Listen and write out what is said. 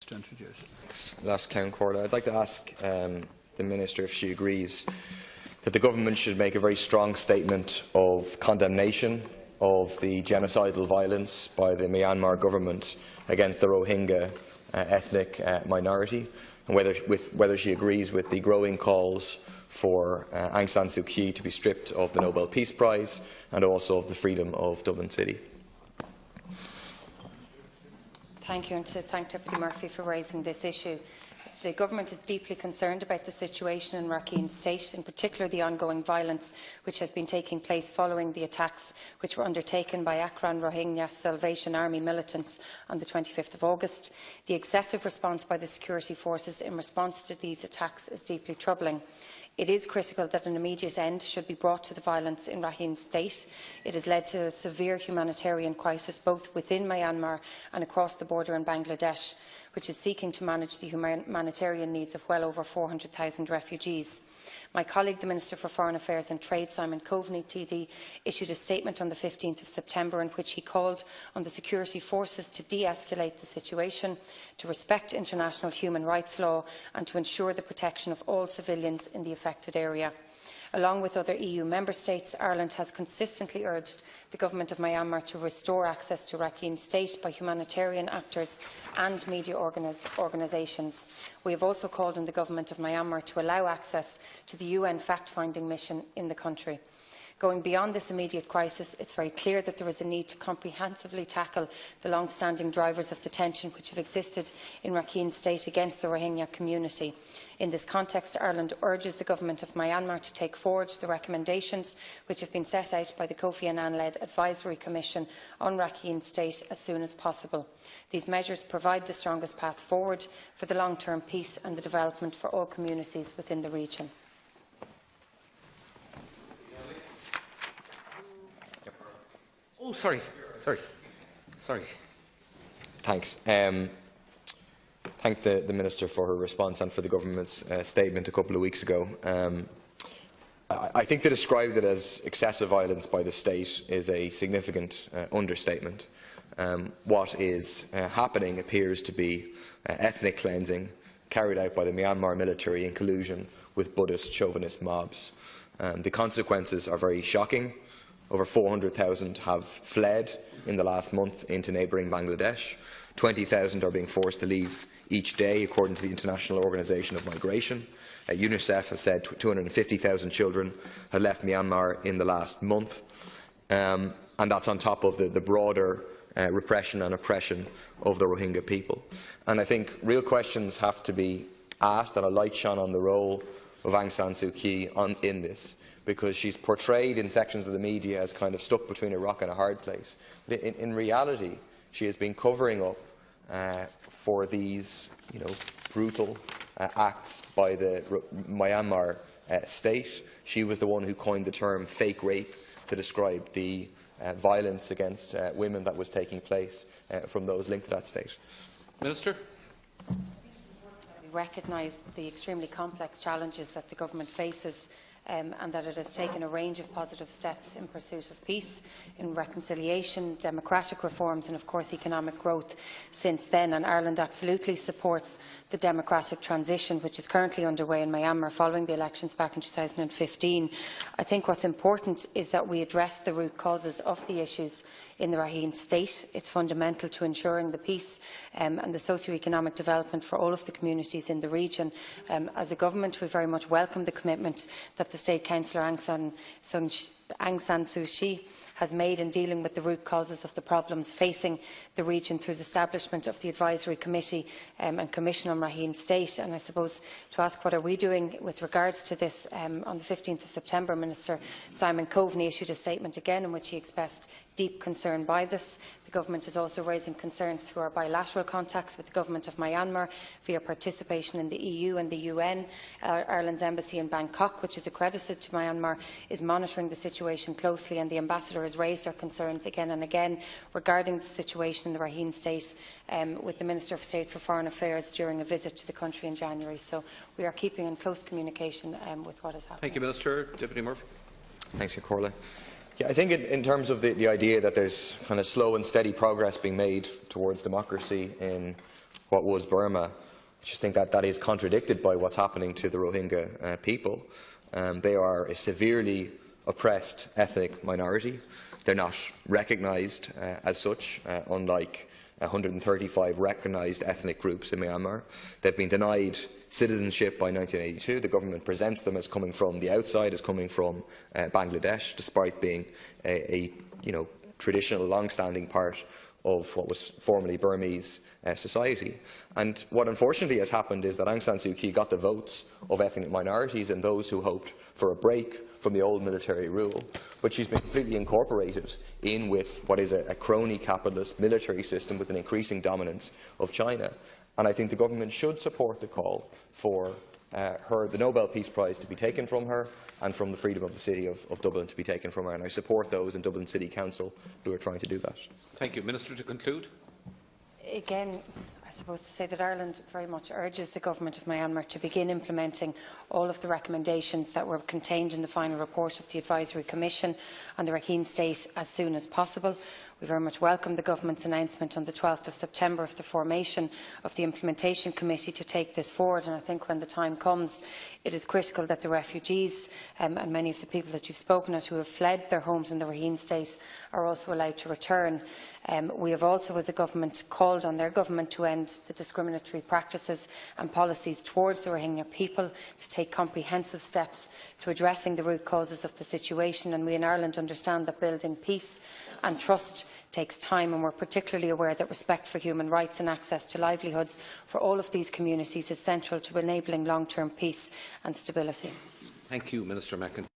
to introduce. Last count, Corla. I'd like to ask the Minister if she agrees that the Government should make a very strong statement of condemnation of the genocidal violence by the Myanmar government against the Rohingya ethnic minority, and whether she agrees with the growing calls for Aung San Suu Kyi to be stripped of the Nobel Peace Prize and also of the Freedom of Dublin City. Thank you, and to thank Deputy Murphy for raising this issue. The Government is deeply concerned about the situation in Rakhine State, in particular the ongoing violence which has been taking place following the attacks which were undertaken by Akran Rohingya Salvation Army militants on the 25th of August. The excessive response by the security forces in response to these attacks is deeply troubling. It is critical that an immediate end should be brought to the violence in Rakhine State. It has led to a severe humanitarian crisis both within Myanmar and across the border in Bangladesh, which is seeking to manage the humanitarian needs of well over 400,000 refugees. My colleague, the Minister for Foreign Affairs and Trade, Simon Coveney, TD, issued a statement on the 15th of September in which he called on the security forces to de-escalate the situation, to respect international human rights law and to ensure the protection of all civilians in the affected area. Along with other EU member states, Ireland has consistently urged the Government of Myanmar to restore access to Rakhine State by humanitarian actors and media organisations. We have also called on the Government of Myanmar to allow access to the UN fact-finding mission in the country. Going beyond this immediate crisis, it is very clear that there is a need to comprehensively tackle the long-standing drivers of the tension which have existed in Rakhine State against the Rohingya community. In this context, Ireland urges the Government of Myanmar to take forward the recommendations which have been set out by the Kofi Annan-led Advisory Commission on Rakhine State as soon as possible. These measures provide the strongest path forward for the long-term peace and the development for all communities within the region. Oh, sorry. Thanks. Thank the Minister for her response and for the Government's statement a couple of weeks ago. I think to describe it as excessive violence by the state is a significant understatement. What is happening appears to be ethnic cleansing carried out by the Myanmar military in collusion with Buddhist chauvinist mobs. The consequences are very shocking. Over 400,000 have fled in the last month into neighbouring Bangladesh. 20,000 are being forced to leave each day, according to the International Organization of Migration. UNICEF has said 250,000 children have left Myanmar in the last month, and that's on top of the broader repression and oppression of the Rohingya people. And I think real questions have to be asked and a light shone on the role of Aung San Suu Kyi in this, because she's portrayed in sections of the media as kind of stuck between a rock and a hard place. But in reality, she has been covering up for these brutal acts by the Myanmar state. She was the one who coined the term fake rape to describe the violence against women that was taking place from those linked to that state. Minister. We recognise the extremely complex challenges that the Government faces and that it has taken a range of positive steps in pursuit of peace, in reconciliation, democratic reforms and, of course, economic growth since then. And Ireland absolutely supports the democratic transition which is currently underway in Myanmar following the elections back in 2015. I think what's important is that we address the root causes of the issues in the Rakhine State. It's fundamental to ensuring the peace and the socio-economic development for all of the communities in the region. As a government, we very much welcome the commitment that the State Councillor Aung San Suu Kyi has made in dealing with the root causes of the problems facing the region through the establishment of the Advisory Committee and Commission on Rakhine State. And I suppose to ask what are we doing with regards to this, on the 15th of September, Minister Simon Coveney issued a statement again in which he expressed deep concern by this. The Government is also raising concerns through our bilateral contacts with the Government of Myanmar via participation in the EU and the UN. Ireland's embassy in Bangkok, which is accredited to Myanmar, is monitoring the situation closely, and the Ambassador has raised our concerns again and again regarding the situation in the Rakhine State with the Minister of State for Foreign Affairs during a visit to the country in January. So we are keeping in close communication with what is happening. Thank you, Minister. Deputy Murphy. Thanks, Corla. Yeah, I think in terms of the idea that there's kind of slow and steady progress being made towards democracy in what was Burma. I just think that that is contradicted by what's happening to the Rohingya people. They are a severely oppressed ethnic minority. They're not recognised as such, unlike 135 recognised ethnic groups in Myanmar. They've been denied citizenship by 1982. The government presents them as coming from the outside, as coming from Bangladesh, despite being a traditional, long-standing part of what was formerly Burmese society. And what unfortunately has happened is that Aung San Suu Kyi got the votes of ethnic minorities and those who hoped for a break from the old military rule, but she's been completely incorporated in with what is a crony capitalist military system with an increasing dominance of China. And I think the government should support the call for the Nobel Peace Prize to be taken from her and from the freedom of the City of Dublin to be taken from her. And I support those in Dublin City Council who are trying to do that. Thank you. Minister, to conclude. Again, I suppose to say that Ireland very much urges the Government of Myanmar to begin implementing all of the recommendations that were contained in the final report of the Advisory Commission on the Rakhine State as soon as possible. We very much welcome the Government's announcement on the 12th of September of the formation of the Implementation Committee to take this forward, and I think when the time comes it is critical that the refugees and many of the people that you've spoken of who have fled their homes in the Rakhine State are also allowed to return. We have also, as a government, called on their government to end the discriminatory practices and policies towards the Rohingya people, to take comprehensive steps to addressing the root causes of the situation. And we in Ireland understand that building peace and trust takes time, and we're particularly aware that respect for human rights and access to livelihoods for all of these communities is central to enabling long-term peace and stability. Thank you, Minister McIntyre.